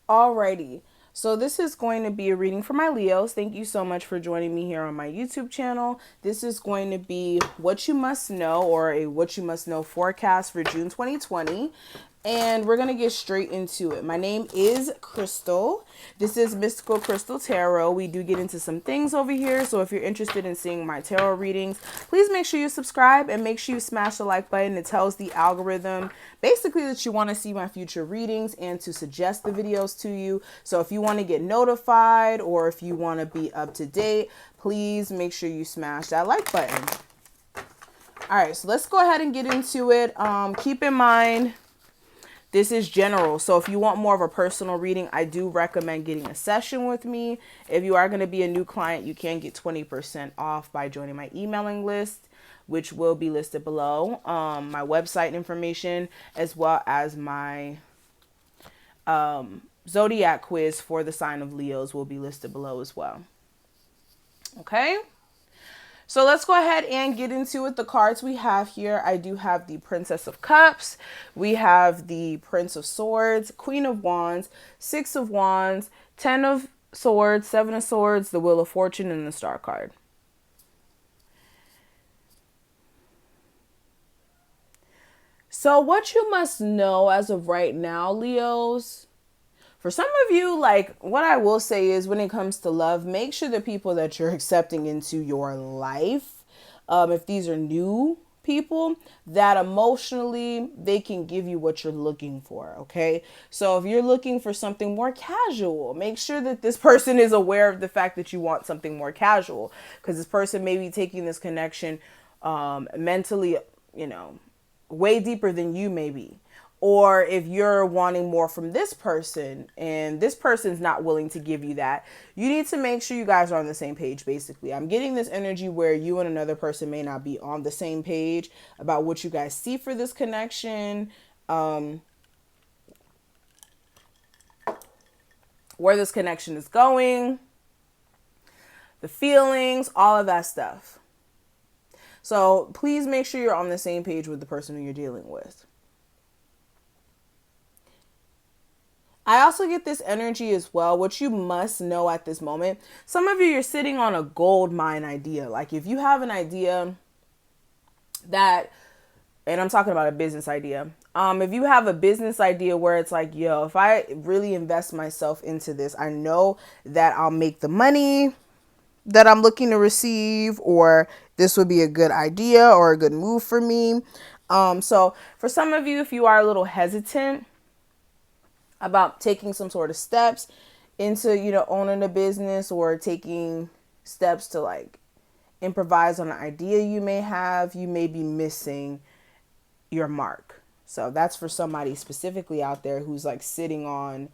Alrighty. So this is going to be a reading for my Leos. Thank you so much for joining me here on my YouTube channel. This is going to be what you must know, or a what you must know forecast for June 2020. And we're going to get straight into it. My name is Crystal. This is Mystical Crystal Tarot. We do get into some things over here. So if you're interested in seeing my tarot readings, please make sure you subscribe and make sure you smash the like button. It tells the algorithm basically that you want to see my future readings and to suggest the videos to you. So if you want to get notified or if you want to be up to date, please make sure you smash that like button. All right, so let's go ahead and get into it. Keep in mind, this is general. So if you want more of a personal reading, I do recommend getting a session with me. If you are going to be a new client, you can get 20% off by joining my emailing list, which will be listed below. My website information, as well as my zodiac quiz for the sign of Leos, will be listed below as well. Okay. So let's go ahead and get into it. The cards we have here, I do have the Princess of Cups. We have the Prince of Swords, Queen of Wands, Six of Wands, Ten of Swords, Seven of Swords, the Wheel of Fortune, and the Star card. So what you must know as of right now, Leos, for some of you, like, what I will say is, when it comes to love, make sure the people that you're accepting into your life, if these are new people, that emotionally they can give you what you're looking for. Okay. So if you're looking for something more casual, make sure that this person is aware of the fact that you want something more casual, because this person may be taking this connection mentally, you know, way deeper than you may be. Or if you're wanting more from this person and this person's not willing to give you that, you need to make sure you guys are on the same page. Basically, I'm getting this energy where you and another person may not be on the same page about what you guys see for this connection, where this connection is going, the feelings, all of that stuff. So please make sure you're on the same page with the person who you're dealing with. I also get this energy as well, what you must know at this moment. Some of you, you're sitting on a gold mine idea. Like, if you have an idea that, and I'm talking about a business idea. If you have a business idea where it's like, yo, if I really invest myself into this, I know that I'll make the money that I'm looking to receive, or this would be a good idea or a good move for me. So for some of you, if you are a little hesitant about taking some sort of steps into, owning a business, or taking steps to like improvise on an idea you may have, you may be missing your mark. So that's for somebody specifically out there who's like sitting on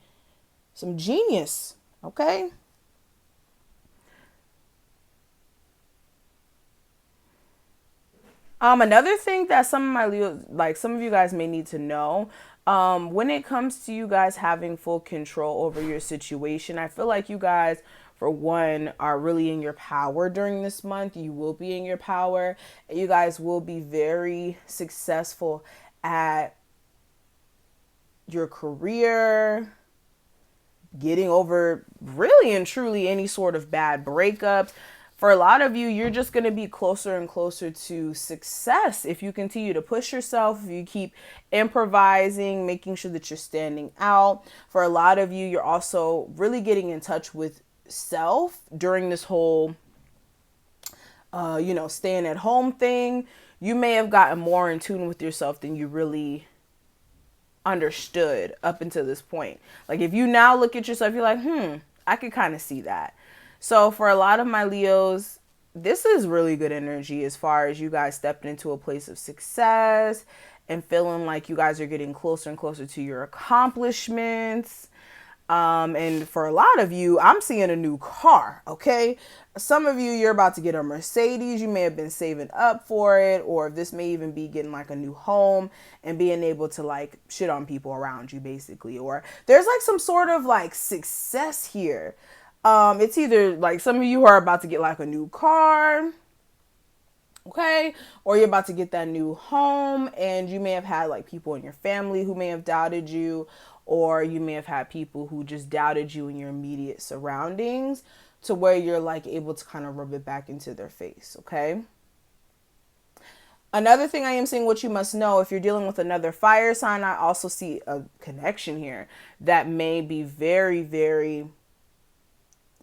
some genius. Okay. Another thing that some of my Leo, like some of you guys may need to know, when it comes to you guys having full control over your situation, I feel like you guys, for one, are really in your power during this month. You will be in your power. You guys will be very successful at your career, getting over really and truly any sort of bad breakups. For a lot of you, you're just going to be closer and closer to success if you continue to push yourself, if you keep improvising, making sure that you're standing out. For a lot of you, you're also really getting in touch with self during this whole, staying at home thing. You may have gotten more in tune with yourself than you really understood up until this point. Like, if you now look at yourself, you're like, I could kind of see that. So for a lot of my Leos, this is really good energy as far as you guys stepping into a place of success and feeling like you guys are getting closer and closer to your accomplishments. And for a lot of you, I'm seeing a new car. Okay. Some of you, you're about to get a Mercedes. You may have been saving up for it, or this may even be getting like a new home and being able to like shit on people around you, basically. Or there's like some sort of like success here. It's either like some of you are about to get like a new car, okay, or you're about to get that new home, and you may have had like people in your family who may have doubted you, or you may have had people who just doubted you in your immediate surroundings to where you're like able to kind of rub it back into their face, okay? Another thing I am seeing, what you must know, if you're dealing with another fire sign, I also see a connection here that may be very, very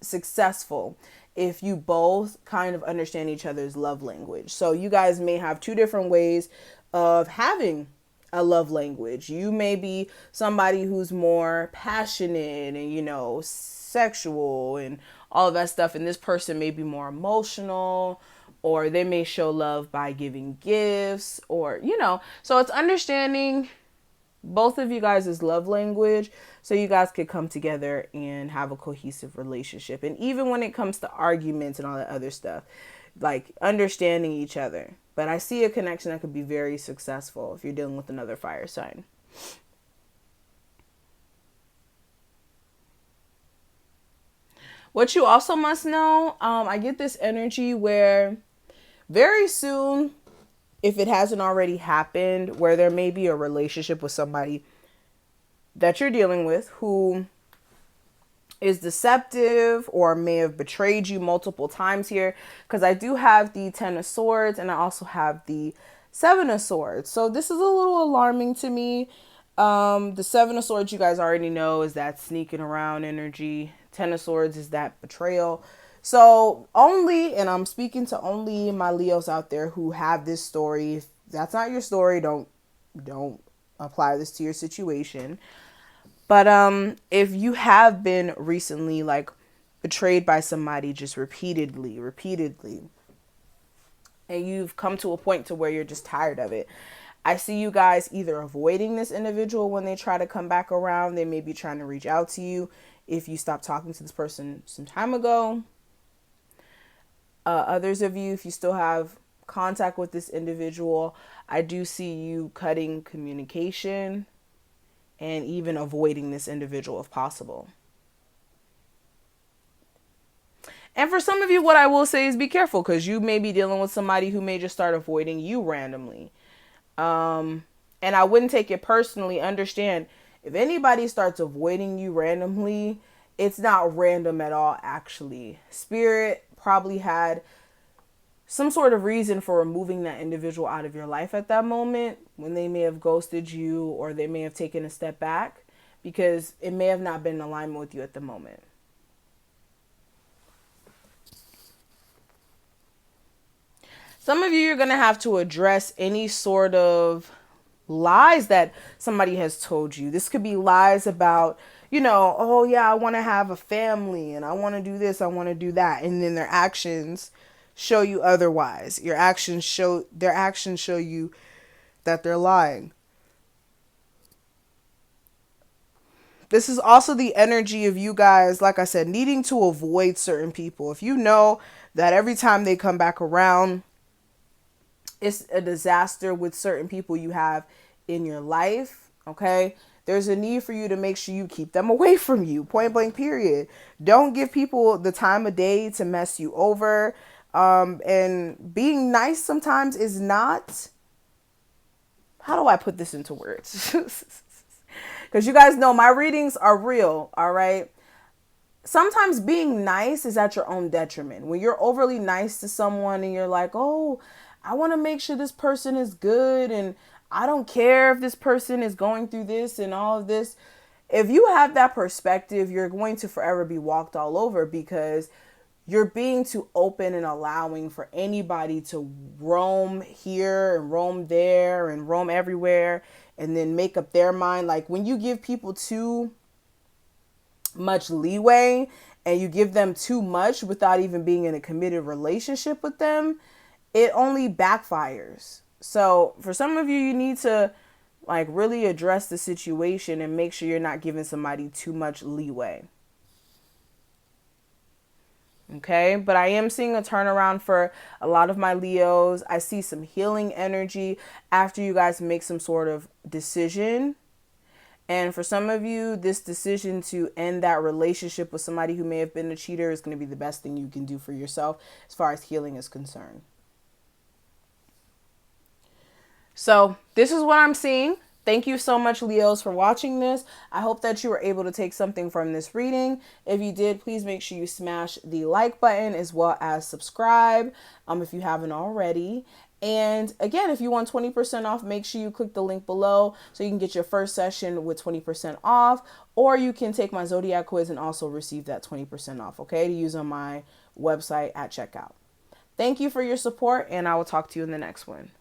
successful if you both kind of understand each other's love language. So you guys may have two different ways of having a love language. You may be somebody who's more passionate and, you know, sexual and all of that stuff, and this person may be more emotional, or they may show love by giving gifts, or, you know, so it's understanding both of you guys' love language so you guys could come together and have a cohesive relationship. And even when it comes to arguments and all that other stuff, like understanding each other. But I see a connection that could be very successful if you're dealing with another fire sign. What you also must know, I get this energy where very soon, if it hasn't already happened, where there may be a relationship with somebody that you're dealing with who is deceptive or may have betrayed you multiple times here, because I do have the 10 of Swords and I also have the 7 of Swords. So this is a little alarming to me. The 7 of Swords, you guys already know, is that sneaking around energy. 10 of Swords is that betrayal. So only, and I'm speaking to only my Leos out there who have this story. If that's not your story, don't apply this to your situation. But if you have been recently like betrayed by somebody just repeatedly, and you've come to a point to where you're just tired of it, I see you guys either avoiding this individual when they try to come back around. They may be trying to reach out to you if you stopped talking to this person some time ago. Others of you, if you still have contact with this individual, I do see you cutting communication and even avoiding this individual if possible. And for some of you, what I will say is be careful, because you may be dealing with somebody who may just start avoiding you randomly. And I wouldn't take it personally. Understand, if anybody starts avoiding you randomly, it's not random at all, actually. Spirit probably had some sort of reason for removing that individual out of your life at that moment when they may have ghosted you or they may have taken a step back, because it may have not been in alignment with you at the moment. Some of you are going to have to address any sort of lies that somebody has told you. This could be lies about, you know, oh yeah, I want to have a family and I want to do this, I want to do that. And then their actions show you otherwise. Their actions show you that they're lying. This is also the energy of you guys, like I said, needing to avoid certain people. If you know that every time they come back around, it's a disaster with certain people you have in your life, okay? There's a need for you to make sure you keep them away from you, point blank, period. Don't give people the time of day to mess you over. And being nice sometimes is not, how do I put this into words? Because you guys know my readings are real, all right? Sometimes being nice is at your own detriment. When you're overly nice to someone and you're like, oh, I want to make sure this person is good and I don't care if this person is going through this and all of this. If you have that perspective, you're going to forever be walked all over, because you're being too open and allowing for anybody to roam here and roam there and roam everywhere and then make up their mind. Like when you give people too much leeway and you give them too much without even being in a committed relationship with them, it only backfires. So for some of you, you need to like really address the situation and make sure you're not giving somebody too much leeway. Okay, but I am seeing a turnaround for a lot of my Leos. I see some healing energy after you guys make some sort of decision. And for some of you, this decision to end that relationship with somebody who may have been a cheater is going to be the best thing you can do for yourself as far as healing is concerned. So this is what I'm seeing. Thank you so much, Leos, for watching this. I hope that you were able to take something from this reading. If you did, please make sure you smash the like button as well as subscribe if you haven't already. And again, if you want 20% off, make sure you click the link below so you can get your first session with 20% off, or you can take my Zodiac quiz and also receive that 20% off, okay, to use on my website at checkout. Thank you for your support, and I will talk to you in the next one.